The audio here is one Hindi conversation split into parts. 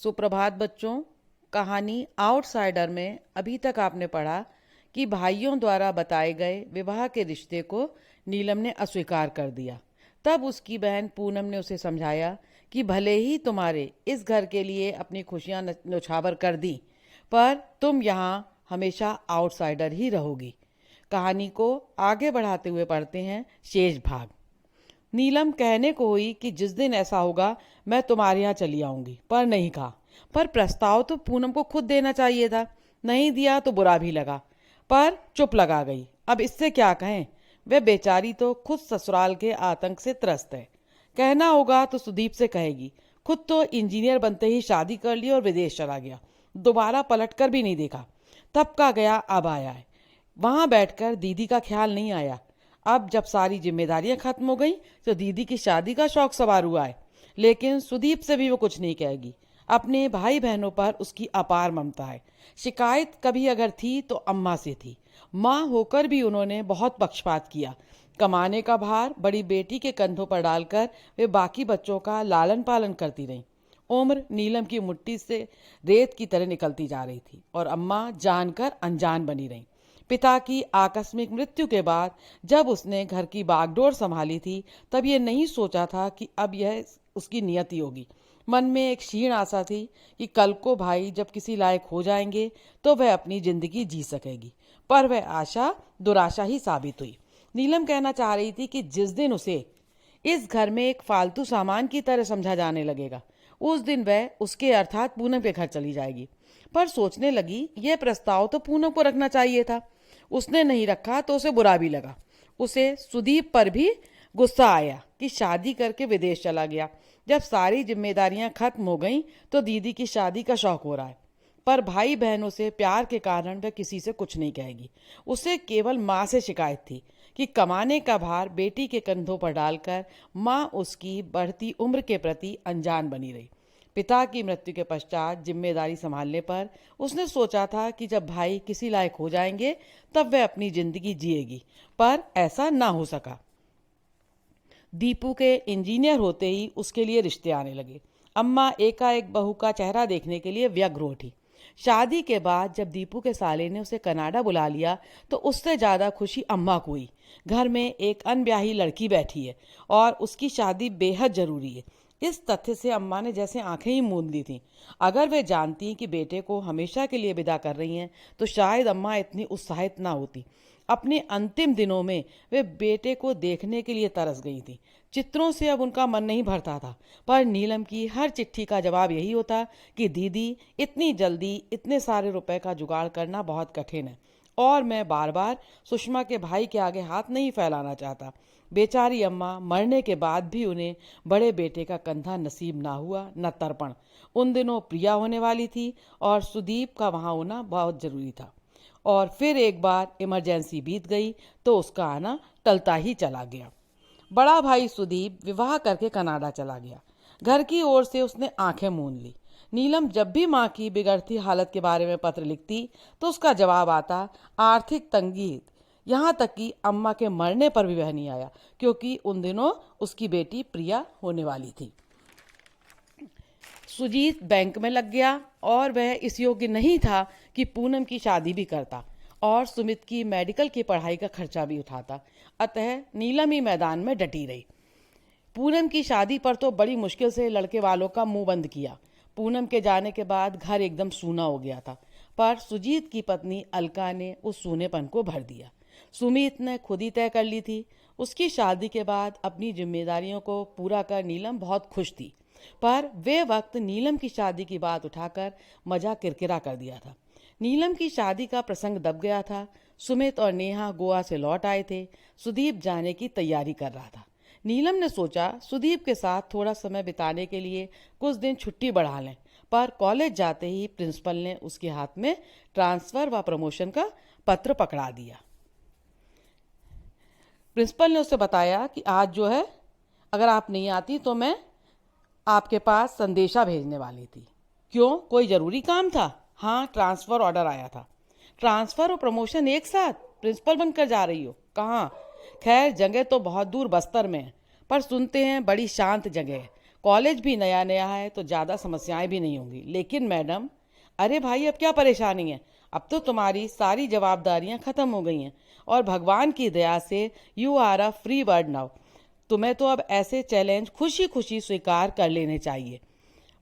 सुप्रभात बच्चों। कहानी आउटसाइडर में अभी तक आपने पढ़ा कि भाइयों द्वारा बताए गए विवाह के रिश्ते को नीलम ने अस्वीकार कर दिया। तब उसकी बहन पूनम ने उसे समझाया कि भले ही तुम्हारे इस घर के लिए अपनी खुशियां न्योछावर कर दी, पर तुम यहाँ हमेशा आउटसाइडर ही रहोगी। कहानी को आगे बढ़ाते हुए पढ़ते हैं शेष भाग। नीलम कहने को हुई कि जिस दिन ऐसा होगा मैं तुम्हारे यहाँ चली आऊंगी, पर नहीं कहा। पर प्रस्ताव तो पूनम को खुद देना चाहिए था। नहीं दिया तो बुरा भी लगा, पर चुप लगा गई। अब इससे क्या कहें, वह बेचारी तो खुद ससुराल के आतंक से त्रस्त है। कहना होगा तो सुदीप से कहेगी। खुद तो इंजीनियर बनते ही शादी कर ली और विदेश चला गया, दोबारा पलट कर भी नहीं देखा। तब का गया अब आया है। वहां बैठकर दीदी का ख्याल नहीं आया। अब जब सारी जिम्मेदारियां खत्म हो गई तो दीदी की शादी का शौक सवार हुआ है। लेकिन सुदीप से भी वो कुछ नहीं कहेगी। अपने भाई बहनों पर उसकी अपार ममता है। शिकायत कभी अगर थी तो अम्मा से थी। माँ होकर भी उन्होंने बहुत पक्षपात किया। कमाने का भार बड़ी बेटी के कंधों पर डालकर वे बाकी बच्चों का लालन पालन करती रहीं। उम्र नीलम की मुट्ठी से रेत की तरह निकलती जा रही थी और अम्मा जानकर अनजान बनी रहीं। पिता की आकस्मिक मृत्यु के बाद जब उसने घर की बागडोर संभाली थी, तब ये नहीं सोचा था कि अब यह उसकी नियति होगी। मन में एक क्षीण आशा थी कि कल को भाई जब किसी लायक हो जाएंगे तो वह अपनी जिंदगी जी सकेगी, पर वह आशा दुराशा ही साबित हुई। नीलम कहना चाह रही थी कि जिस दिन उसे इस घर में एक फालतू सामान की तरह समझा जाने लगेगा, उस दिन वह उसके अर्थात पूनम के घर चली जाएगी। पर सोचने लगी, यह प्रस्ताव तो पूनम को रखना चाहिए था। उसने नहीं रखा तो उसे बुरा भी लगा। उसे सुदीप पर भी गुस्सा आया कि शादी करके विदेश चला गया। जब सारी जिम्मेदारियां खत्म हो गईं तो दीदी की शादी का शौक हो रहा है। पर भाई बहनों से प्यार के कारण वह किसी से कुछ नहीं कहेगी। उसे केवल माँ से शिकायत थी कि कमाने का भार बेटी के कंधों पर डालकर माँ उसकी बढ़ती उम्र के प्रति अनजान बनी रही। पिता की मृत्यु के पश्चात जिम्मेदारी संभालने पर उसने सोचा था कि जब भाई किसी लायक हो जाएंगे तब वह अपनी जिंदगी जिएगी, पर ऐसा ना हो सका। दीपू के इंजीनियर होते ही उसके लिए रिश्ते आने लगे। अम्मा एकाएक बहू का चेहरा देखने के लिए व्यग्र उठी। शादी के बाद जब दीपू के साले ने उसे कनाडा बुला लिया तो उससे ज़्यादा खुशी अम्मा को हुई। घर में एक अनब्याही लड़की बैठी है और उसकी शादी बेहद ज़रूरी है। इस तथ्य से अम्मा ने जैसे आंखें ही मूंद ली थीं। अगर वे जानती कि बेटे को हमेशा के लिए विदा कर रही हैं तो शायद अम्मा इतनी उत्साहित ना होती। अपने अंतिम दिनों में वे बेटे को देखने के लिए तरस गई थी। चित्रों से अब उनका मन नहीं भरता था, पर नीलम की हर चिट्ठी का जवाब यही होता कि दीदी, इतनी जल्दी इतने सारे रुपए का जुगाड़ करना बहुत कठिन है और मैं बार बार सुषमा के भाई के आगे हाथ नहीं फैलाना चाहता। बेचारी अम्मा मरने के बाद भी उन्हें बड़े बेटे का कंधा नसीब ना हुआ, न तर्पण। उन दिनों प्रिया होने वाली थी और सुदीप का वहाँ होना बहुत ज़रूरी था। और फिर एक बार इमरजेंसी बीत गई तो उसका आना टलता ही चला गया। बड़ा भाई सुदीप विवाह करके कनाडा चला गया। घर की ओर से उसने आंखें मूंद ली। नीलम जब भी माँ की बिगड़ती हालत के बारे में पत्र लिखती तो उसका जवाब आता आर्थिक तंगी। यहाँ तक कि अम्मा के मरने पर भी वह नहीं आया, क्योंकि उन दिनों उसकी बेटी प्रिया होने वाली थी। सुजीत बैंक में लग गया और वह इस योग्य नहीं था कि पूनम की शादी भी करता और सुमित की मेडिकल की पढ़ाई का खर्चा भी उठाता। अतः नीलम ही मैदान में डटी रही। पूनम की शादी पर तो बड़ी मुश्किल से लड़के वालों का मुंह बंद किया। पूनम के जाने के बाद घर एकदम सूना हो गया था, पर सुजीत की पत्नी अलका ने उस सूनेपन को भर दिया। सुमित ने खुद ही तय कर ली थी। उसकी शादी के बाद अपनी जिम्मेदारियों को पूरा कर नीलम बहुत खुश थी, पर वे वक्त नीलम की शादी की बात उठाकर मजा किरकिरा कर दिया था। नीलम की शादी का प्रसंग दब गया था। सुमित और नेहा गोवा से लौट आए थे। सुदीप जाने की तैयारी कर रहा था। नीलम ने सोचा सुदीप के साथ थोड़ा समय बिताने के लिए कुछ दिन छुट्टी बढ़ा लें, पर कॉलेज जाते ही प्रिंसिपल ने उसके हाथ में ट्रांसफ़र व प्रमोशन का पत्र पकड़ा दिया। प्रिंसिपल ने उसे बताया कि आज जो है, अगर आप नहीं आती तो मैं आपके पास संदेशा भेजने वाली थी। क्यों, कोई ज़रूरी काम था? हाँ, ट्रांसफ़र ऑर्डर आया था। ट्रांसफ़र और प्रमोशन एक साथ? प्रिंसिपल बनकर जा रही हो? कहाँ? खैर, जगह तो बहुत दूर बस्तर में है, पर सुनते हैं बड़ी शांत जगह है। कॉलेज भी नया नया है तो ज़्यादा समस्याएं भी नहीं होंगी। लेकिन मैडम, अरे भाई, अब क्या परेशानी है? अब तो तुम्हारी सारी जवाबदारियां खत्म हो गई हैं और भगवान की दया से you are a free bird now. तुम्हें तो अब ऐसे चैलेंज खुशी खुशी स्वीकार कर लेने चाहिए,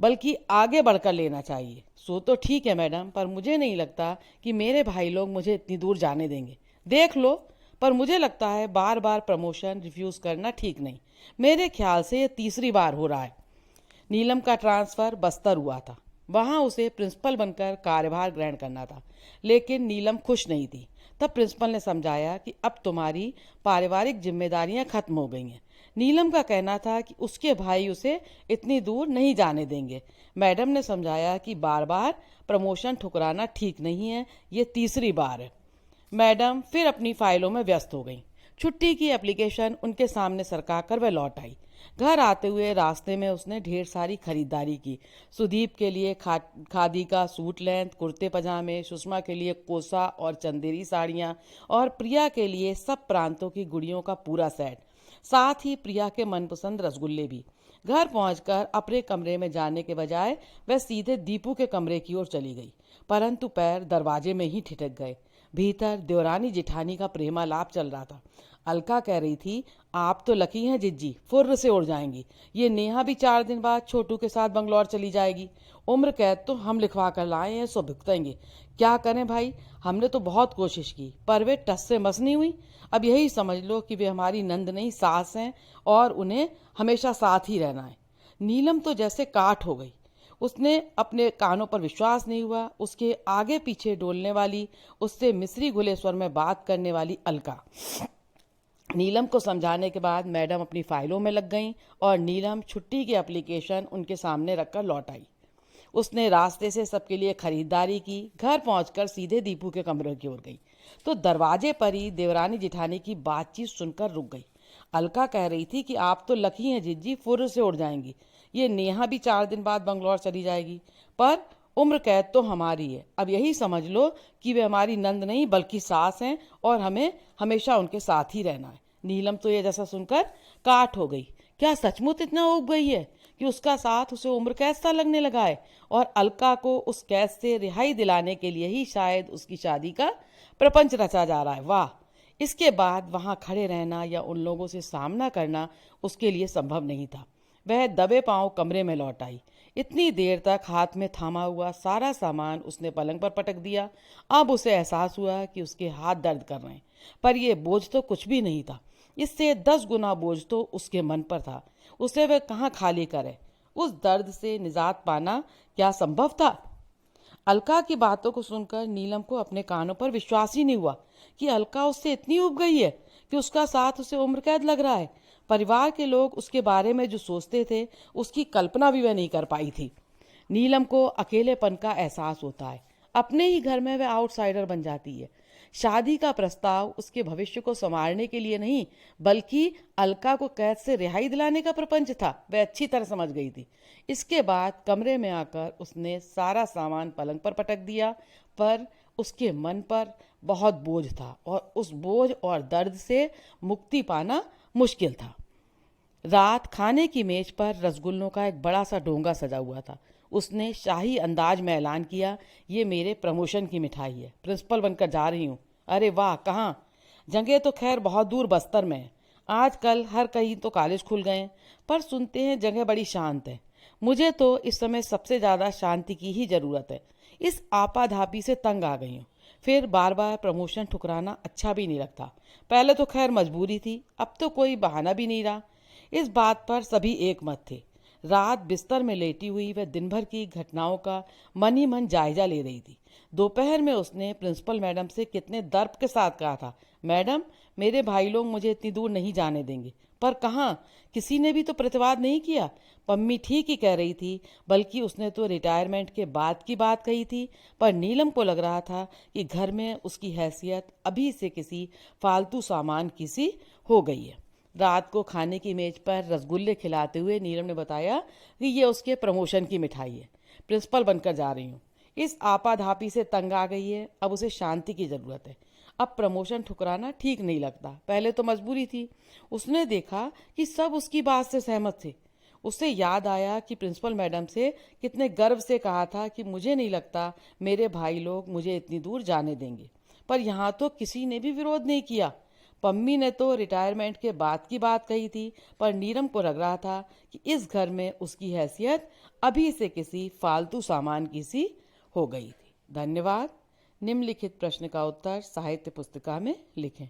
बल्कि आगे बढ़कर लेना चाहिए। सो तो ठीक है मैडम, पर मुझे नहीं लगता कि मेरे भाई लोग मुझे इतनी दूर जाने देंगे। देख लो, पर मुझे लगता है बार बार प्रमोशन रिफ्यूज़ करना ठीक नहीं। मेरे ख्याल से ये तीसरी बार हो रहा है। नीलम का ट्रांसफ़र बस्तर हुआ था। वहाँ उसे प्रिंसिपल बनकर कार्यभार ग्रहण करना था, लेकिन नीलम खुश नहीं थी। तब प्रिंसिपल ने समझाया कि अब तुम्हारी पारिवारिक जिम्मेदारियां खत्म हो गई हैं। नीलम का कहना था कि उसके भाई उसे इतनी दूर नहीं जाने देंगे। मैडम ने समझाया कि बार बार प्रमोशन ठुकराना ठीक नहीं है, ये तीसरी बार है। मैडम फिर अपनी फाइलों में व्यस्त हो गई। छुट्टी की एप्लीकेशन उनके सामने सरकाकर वह लौट आई। घर आते हुए रास्ते में उसने ढेर सारी खरीदारी की। सुदीप के लिए खादी का सूट लेंथ, कुर्ते पजामे, सुषमा के लिए कोसा और चंदेरी साड़ियाँ, और प्रिया के लिए सब प्रांतों की गुड़ियों का पूरा सेट, साथ ही प्रिया के मनपसंद रसगुल्ले भी। घर पहुंचकर अपने कमरे में जाने के बजाय वह सीधे दीपू के कमरे की ओर चली गई, परंतु पैर दरवाजे में ही ठिठक गए। भीतर देवरानी जिठानी का प्रेमालाप चल रहा था। अलका कह रही थी, आप तो लकी हैं जिज्जी, फुर्र से उड़ जाएंगी। ये नेहा भी 4 दिन बाद छोटू के साथ बंगलौर चली जाएगी। उम्र कैद तो हम लिखवा कर लाए हैं, सो भुगतेंगे। क्या करें भाई, हमने तो बहुत कोशिश की, पर वे टस से मस नहीं हुई। अब यही समझ लो कि वे हमारी नंद नहीं सास हैं, और उन्हें हमेशा साथ ही रहना है। नीलम तो जैसे काठ हो गई। उसने अपने कानों पर विश्वास नहीं हुआ। उसके आगे पीछे डोलने वाली, उससे मिस्री घुले स्वर में बात करने वाली अलका। नीलम को समझाने के बाद मैडम अपनी फाइलों में लग गईं और नीलम छुट्टी की एप्लीकेशन उनके सामने रखकर लौट आई। उसने रास्ते से सबके लिए खरीदारी की। घर पहुंचकर सीधे दीपू के कमरे की ओर गई तो दरवाजे पर ही देवरानी जिठानी की बातचीत सुनकर रुक गई। अलका कह रही थी कि आप तो लकी हैं जिज्जी, फुर्र से उड़ जाएंगी। ये नेहा भी 4 दिन बाद बंगलौर चली जाएगी, पर उम्र कैद तो हमारी है। अब यही समझ लो कि वे हमारी नंद नहीं बल्कि सास हैं, और हमें हमेशा उनके साथ ही रहना है। नीलम तो ये जैसा सुनकर काट हो गई। क्या सचमुच इतना उब गई है कि उसका साथ उसे उम्र कैद सा लगने लगा है, और अलका को उस कैद से रिहाई दिलाने के लिए ही शायद उसकी शादी का प्रपंच रचा जा रहा है। वाह! इसके बाद वहां खड़े रहना या उन लोगों से सामना करना उसके लिए संभव नहीं था। वह दबे पांव कमरे में लौट आई। इतनी देर तक हाथ में थामा हुआ सारा सामान उसने पलंग पर पटक दिया। अब उसे एहसास हुआ कि उसके हाथ दर्द कर रहे हैं, पर यह बोझ तो कुछ भी नहीं था। इससे 10 गुना बोझ तो उसके मन पर था। उसे वह कहाँ खाली करे। उस दर्द से निजात पाना क्या संभव था? अलका की बातों को सुनकर नीलम को अपने कानों पर विश्वास ही नहीं हुआ कि अलका उससे इतनी उब गई है कि उसका साथ उसे उम्र कैद लग रहा है। परिवार के लोग उसके बारे में जो सोचते थे, उसकी कल्पना भी वह नहीं कर पाई थी। नीलम को अकेलेपन का एहसास होता है। अपने ही घर में वह आउटसाइडर बन जाती है। शादी का प्रस्ताव उसके भविष्य को संवारने के लिए नहीं, बल्कि अलका को कैद से रिहाई दिलाने का प्रपंच था। वह अच्छी तरह समझ गई थी। इसके बाद कमरे में आकर उसने सारा सामान पलंग पर पटक दिया, पर उसके मन पर बहुत बोझ था, और उस बोझ और दर्द से मुक्ति पाना मुश्किल था। रात खाने की मेज पर रसगुल्लों का एक बड़ा सा डोंगा सजा हुआ था। उसने शाही अंदाज में ऐलान किया, ये मेरे प्रमोशन की मिठाई है, प्रिंसिपल बनकर जा रही हूँ। अरे वाह, कहाँ? जगह तो खैर बहुत दूर बस्तर में है। आजकल हर कहीं तो कॉलेज खुल गए हैं, पर सुनते हैं जगह बड़ी शांत है। मुझे तो इस समय सबसे ज़्यादा शांति की ही ज़रूरत है। इस आपाधापी से तंग आ गई हूँ। फिर बार बार प्रमोशन ठुकराना अच्छा भी नहीं लगता। पहले तो खैर मजबूरी थी, अब तो कोई बहाना भी नहीं रहा। इस बात पर सभी एक मत थे। रात बिस्तर में लेटी हुई वह दिन भर की घटनाओं का मन ही मन जायजा ले रही थी। दोपहर में उसने प्रिंसिपल मैडम से कितने दर्प के साथ कहा था, मैडम, मेरे भाई लोग मुझे इतनी दूर नहीं जाने देंगे। पर कहाँ, किसी ने भी तो प्रतिवाद नहीं किया। पम्मी ठीक ही कह रही थी, बल्कि उसने तो रिटायरमेंट के बाद की बात कही थी। पर नीलम को लग रहा था कि घर में उसकी हैसियत अभी से किसी फालतू सामान की सी हो गई है। रात को खाने की मेज पर रसगुल्ले खिलाते हुए नीलम ने बताया कि ये उसके प्रमोशन की मिठाई है, प्रिंसिपल बनकर जा रही हूँ। इस आपाधापी से तंग आ गई है, अब उसे शांति की ज़रूरत है। अब प्रमोशन ठुकराना ठीक नहीं लगता। पहले तो मजबूरी थी। उसने देखा कि सब उसकी बात से सहमत थे। उससे याद आया कि प्रिंसिपल मैडम से कितने गर्व से कहा था कि मुझे नहीं लगता मेरे भाई लोग मुझे इतनी दूर जाने देंगे, पर यहाँ तो किसी ने भी विरोध नहीं किया। पम्मी ने तो रिटायरमेंट के बाद की बात कही थी, पर नीरम को लग रहा था कि इस घर में उसकी हैसियत अभी से किसी फालतू सामान की सी हो गई थी। धन्यवाद। निम्नलिखित प्रश्न का उत्तर साहित्य पुस्तिका में लिखें।